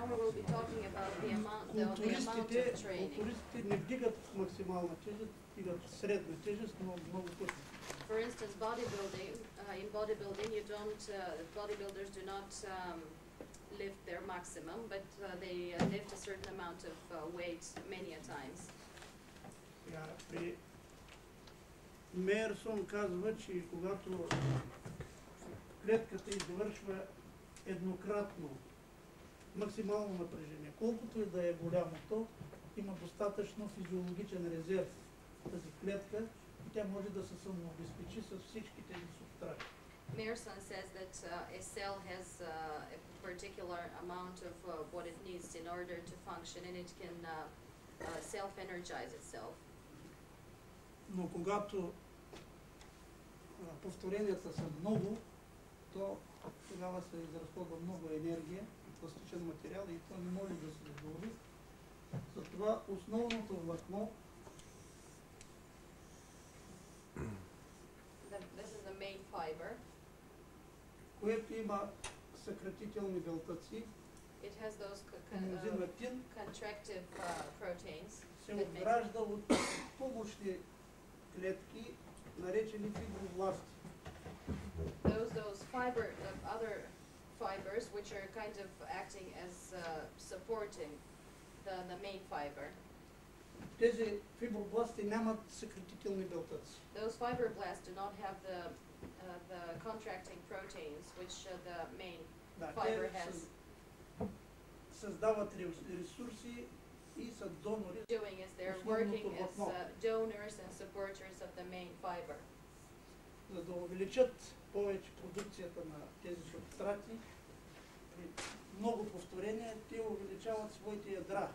now we will be talking about the amount of training. Културистите не вдигат максимална тежест, вдигат средна тежест, но много пъти. For instance, bodybuilding. In bodybuilding, bodybuilders do not lift their maximum, but they lift a certain amount of weight many a times. При Мейерсон казва, че когато клетката извършва еднократно максимално напрежение, колкото и да е голямото, има достатъчно физиологичен резерв тази клетка и тя може да се самообезпечи с всички тези субстрати. Meyerson says that a cell has a particular amount of what it needs in order to function, and it can self-energize itself. Но когато повторенията са много, то тогава се изразходва много енергия, пластичен материал и то не може да се задоволи. Затова основното влакно This is the main fiber. Което има съкратителни белтъци, it has those contractive proteins, се отгражда от помощни клетки, наречени фибробласти. Those other fibers which are kind of acting as supporting the main fiber. Тези фибробласти нямат съкратителни белтъци. Those fibroblasts do not have the contracting proteins which the main fiber has. Създават ресурси и са донори. Doing is they're working as donors and supporters of the main fiber. За да увеличат повече продукцията на тези субстрати, при много повторения те увеличават своите ядра.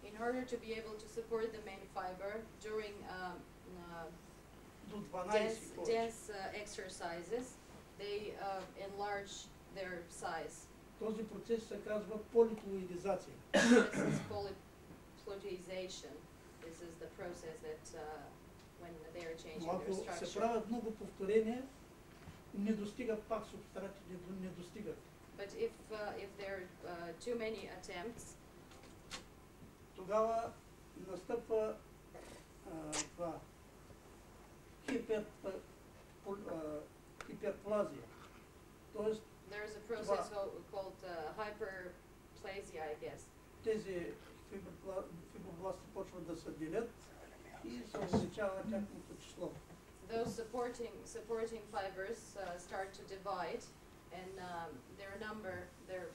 In order to be able to support the main fiber during dense exercises, they enlarge their size. Този процес се казва полиплоидизация. This is polyploidization. This is the process that when they are changing their structure. Ако се правят много повторения, не достигат пак субстрати, не достигат. But if there are too many attempts, тогава настъпва това хиперплазия. Тоест there's a process called hyperplasia, I guess. Тези фибробласти почват да се делят и се увеличава тяхното число. Those supporting fibers start to divide, and their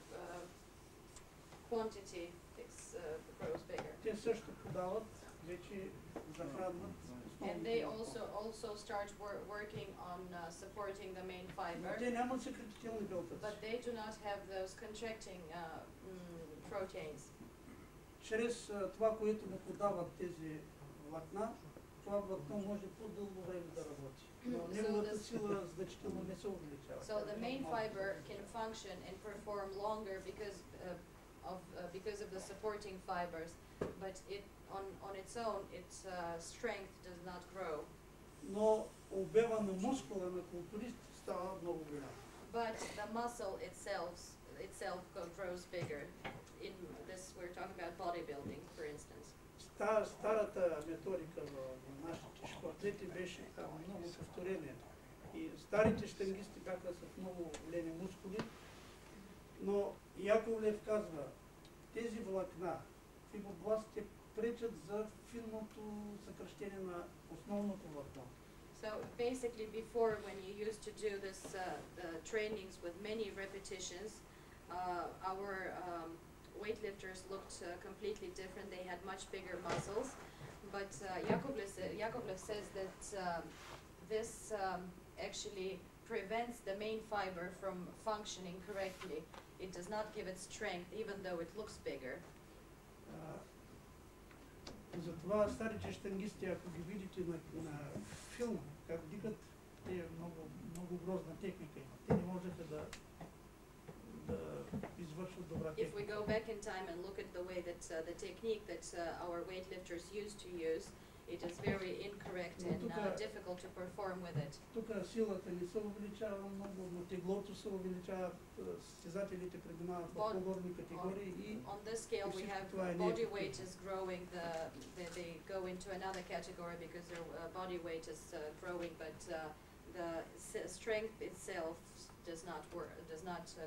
quantity grows bigger. Те също подават вече захранват. And they also start working on supporting the main fiber. Те нямат съкратителни белтъци. But they do not have those contracting proteins. Чрез това, което му подават тези влакна, това влакно може по-дълго време да работи. Но неговата сила значително не се увеличава. So the main fiber can function and perform longer because of the supporting fibers, but on its own, its strength does not grow. Но обема на мускула на културистите става много голям. But the muscle itself grows bigger. In this, we're talking about bodybuilding, for instance. Старата методика в нашите шпортлети беше много повторение. И старите щангисти бяха с много големи мускули, но Яковлев казва, тези влакна, фибробластите пречат за финното съкращение на основното влакно. So basically, before, when you used to do this trainings with many repetitions, our weightlifters looked completely different. They had much bigger muscles, but Yakovlev says that this actually prevents the main fiber from functioning correctly. It does not give it strength, even though it looks bigger. Затова старите щангисти, ако ги видите на филм, как дигат, те много грозна техника имат. Те не можеха да извършват добра техника. If we go back in time and look at the way that the technique that our weightlifters used to use, it is very incorrect Но and тука- difficult to perform with it. Тук силата не се увеличава много, но теглото се увеличава, състезателите преминават в Bod- по-горни категории и On this scale, we всичко have това е body неефективно. weight is growing, they go into another category because their body weight is growing, but the strength itself does not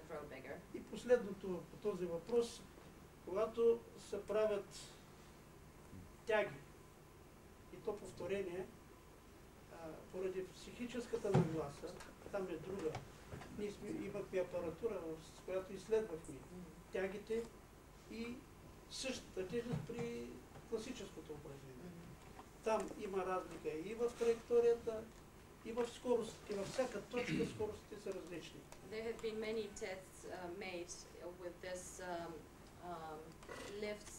grow bigger. И последното по този въпрос, когато се правят тяги, и то повторение, поради психическата нагласа, там е друга. Ние имахме апаратура, с която изследвахме тягите и същата тежест при класическото упражнение. Там има разлика и в траекторията, и в скоростите. Във всяка точка скоростите са различни. There have been many tests made with this lifts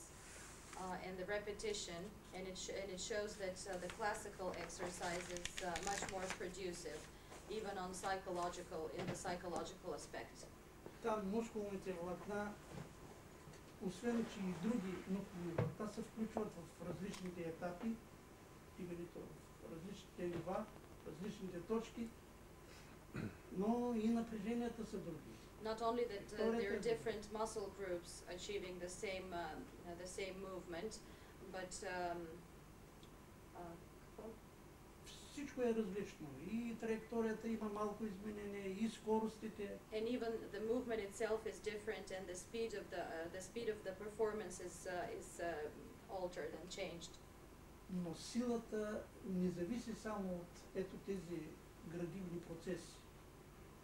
and the repetition, and it shows that the classical exercise is much more producive, even on in the psychological aspect. Там мускулните влакна, освен че и други мускулни влакна се включват в различните етапи, стигането в различните нива, различните точки, но и напреженията са други. Not only that there are different muscle groups achieving the same movement, but Всичко е различно. И траекторията има малко изменение, и скоростите. and even the movement itself is different, and the speed of the performance is altered and changed. Но силата не зависи само от ето тези градивни процеси.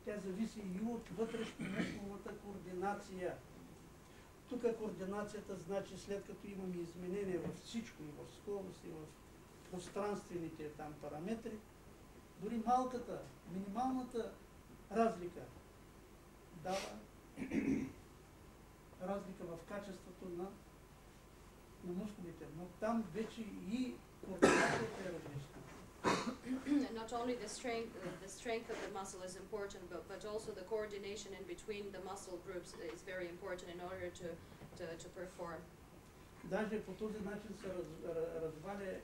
Тя зависи и от вътрешно-мускулната координация. Тук координацията значи след като имаме изменения във всичко, и в скорост, и в пространствените там параметри, дори малката, минималната разлика дава разлика в качеството на мускулите. Но там вече и координацията е различна. Not only the strength of the muscle is important, but also the coordination in between the muscle groups is very important in order to perform. Даже по този начин се разваля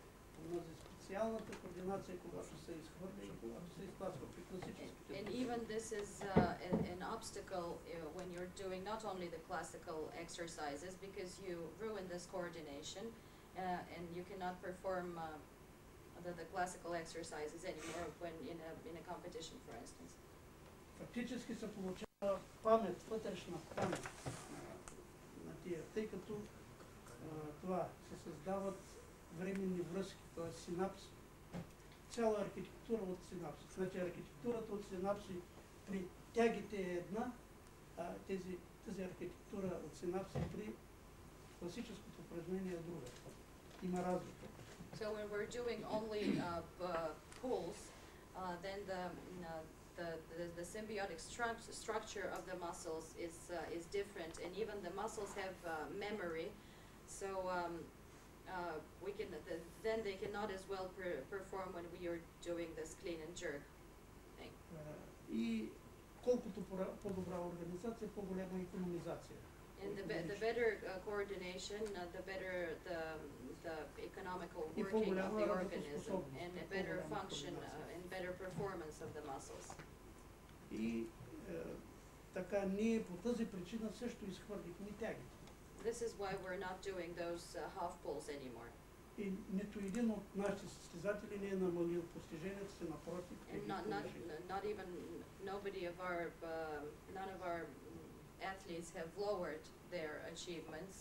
онази специалната координация, когато се изхвърля и когато се изтласква при класическите. And even this is an obstacle when you're doing not only the classical exercises, because you ruin this coordination and you cannot perform the classical exercises anymore when in a competition, for instance. Фактически се получава памет, вътрешна памет на тия, тъй като това се създават временни връзки, т.е. синапси. Цяла архитектура от синапси. Значи архитектурата от синапси при тягите е една, а тази архитектура от синапси при класическото упражнение е друга. Има разлика. So when we're doing only pulls, then the symbiotic structure of the muscles is different, and even the muscles have memory. So then they cannot as well perform when we are doing this clean and jerk thing. И колкото по-добра организация, по-голяма икономизация. And the better coordination, the better the economical working of the organism, and a better function and better performance of the muscles. И така ние по тази причина също изхвърлихме тягите. This is why we're not doing those half pulls anymore. И нито един от нашите състезатели не е намалил постиженията си, напротив. And not even none of our athletes have lowered their achievements.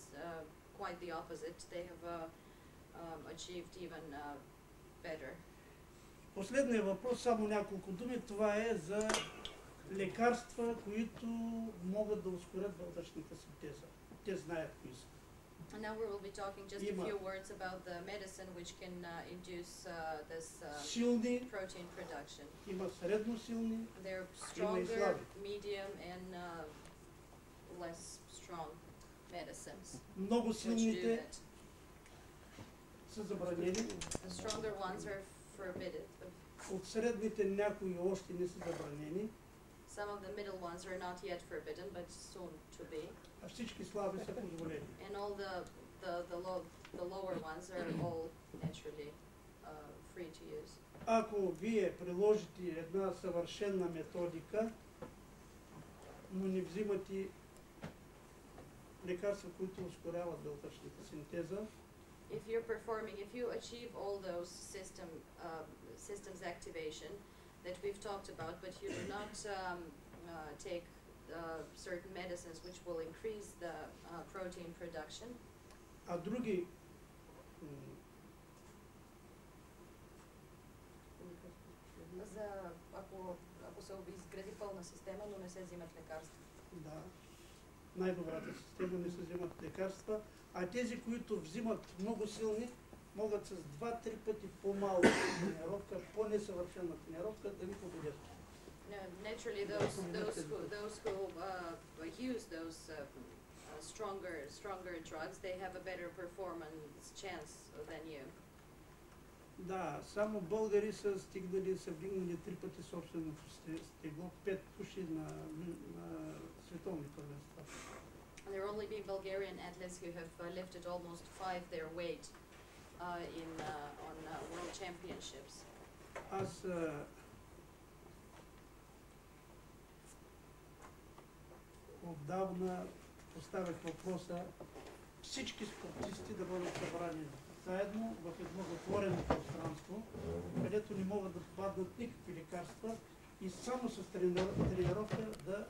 Quite the opposite. They have achieved even better. Последният въпрос, само няколко думи, това е за лекарства, които могат да ускорят вътрешната синтеза. Те знаят кои са. And now we will be talking just a few words about the medicine which can induce this силни, protein production. Има средно силни, They're има и stronger, слаби. medium, and less strong medicines Много which do силните that. са забранени, The stronger ones are forbidden. от средните някои още не са забранени, Some of the middle ones are not yet forbidden, but soon to be. а всички слаби са позволени. And all the lower ones are all naturally free to use. Ако вие приложите една съвършена методика, но не взимате лекарства, които ускоряват белтъчната синтеза, If you achieve all those systems activation that we've talked about, but you do not take certain medicines which will increase the protein production, а други ако се изгради пълна система, но не се взимат лекарства. да, най-добрата система не се взимат лекарства, а тези, които взимат много силни, могат с 2-3 пъти по-малко тренировка, по-несъвършена тренировка да ви победят. Naturally, those who use those stronger drugs, they have a better performance chance than you. Да, само българи са стигнали, са вдигнали 3 пъти собственото стегло, 5 души на световни първенства. There have only been Bulgarian athletes who have lifted almost 5 their weight on world championships. Аз отдавна поставях въпроса всички спортисти да бъдат събрани заедно в едно затворено пространство, където не могат да попаднат никакви лекарства и само с тренировка да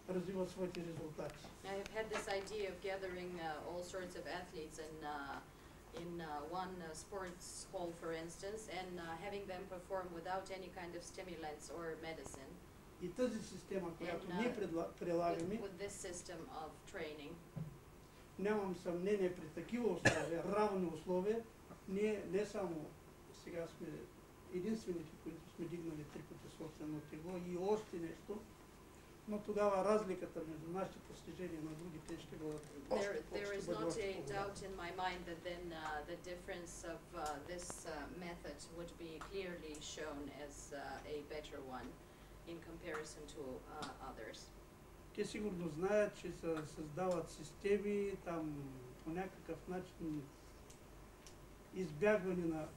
развиват своите резултати. I have had this idea of gathering all sorts of athletes in one sports hall, for instance, and having them perform without any kind of stimulants or medicine. И тази система, която ние прилагаме, with this system of training, нямам съмнение, при такива условия, равни условия, ние не само сега сме единствените, които сме дигнали 3 пъти собствено тегло и още нещо, но тогава разликата между нашите постижения на другите ще бъдат there is not a doubt in my mind that then the difference of this method would be clearly shown as a better one in comparison to others. Те сигурно знаят, че се създават системи, там по някакъв начин избягване на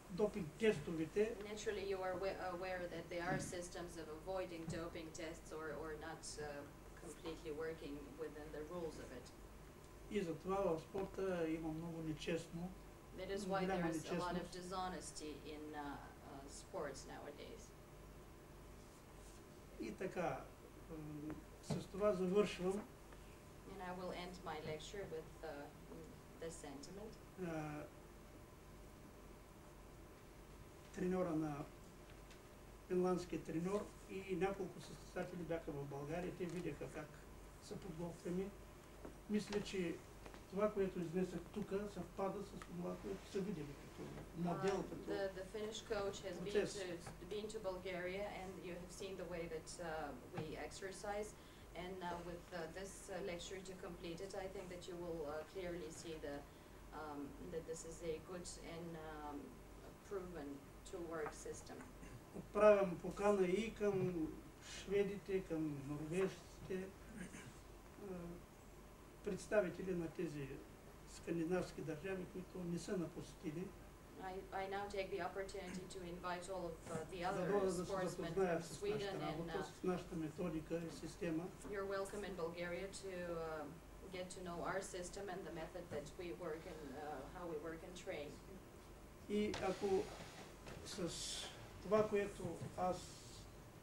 допинг тестовете. Naturally, you are aware that there are systems of avoiding doping tests or not completely working within the rules of it. И затова в спорта има много нечестно. That is why there is a lot of dishonesty in sports nowadays. И така, с това завършвам. And I will end my lecture with this sentiment. Треньора на финландския треньор и няколко състезатели бяха в България. Те видяха как са подготвени. Мисля, че това, което изнесах тук, съвпада с това, което са видели като модел. The Finnish coach has been to Bulgaria, and you have seen the way that we exercise. And with this lecture to complete it, I think that you will clearly see that this is a good and proven to work system. Отправям покана и към шведите, към норвежците, представители на тези скандинавски държави, които не са напустили. I now take the opportunity to invite all of the other sportsmen from Sweden and с нашата методика и система. You're welcome in Bulgaria to get to know our system and the method that we work and how we work and train. И ако с това, което аз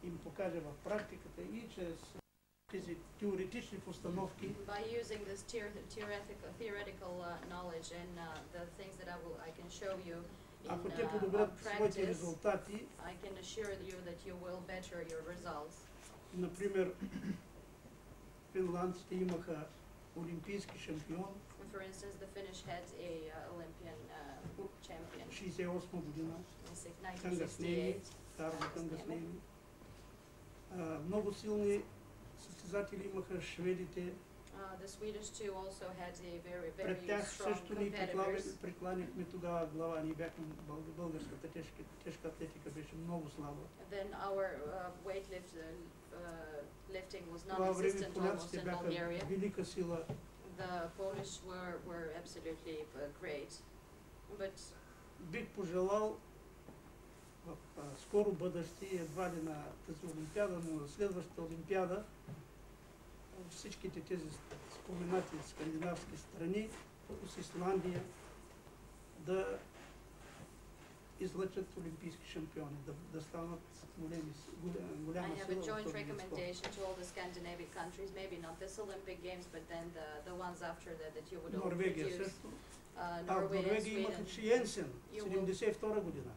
им покажа в практиката и чрез тези теоретични постановки, by using this theoretical knowledge and the things that I can show you ако те in подобрят своите practice, резултати, I can assure you that you will better your results. например, финландците имаха олимпийски шампион. For instance, the Finnish had a Olympian champion 68 година. in 1968. Кангаснени. Много силни състезатели имаха шведите. The Swedish too also had a very Пред тях strong също ни competitors. прекланяхме тогава глава. Ние бяхме, българската тежка атлетика беше много слаба. Then our lifting was Това време non-existent almost поляците in бяха Bulgaria. велика сила. The Polish were absolutely great. But Бих пожелал в скоро бъдеще, едва ли на тази олимпиада, но на следващата олимпиада, всичките тези споменати скандинавски страни, с Исландия, да излъчат олимпийски шампиони, да станат голяма I have сила a в joint този вид спорт. recommendation to all the Scandinavian countries, maybe not this Olympic Games, but then the ones after that you would all Норвегия produce. също. Norway В and Норвегия имаха Sweden. Йенсен, You will- 72 година.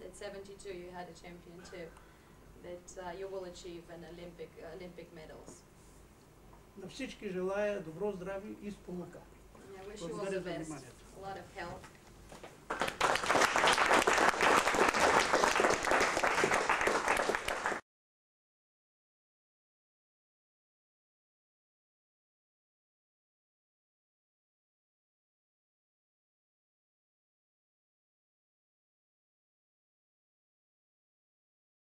At 72 you had a champion too. That you will achieve an Olympic medals. На всички желая добро здраве и сполука. And I wish you all Благодаря the за best, вниманието. a lot of health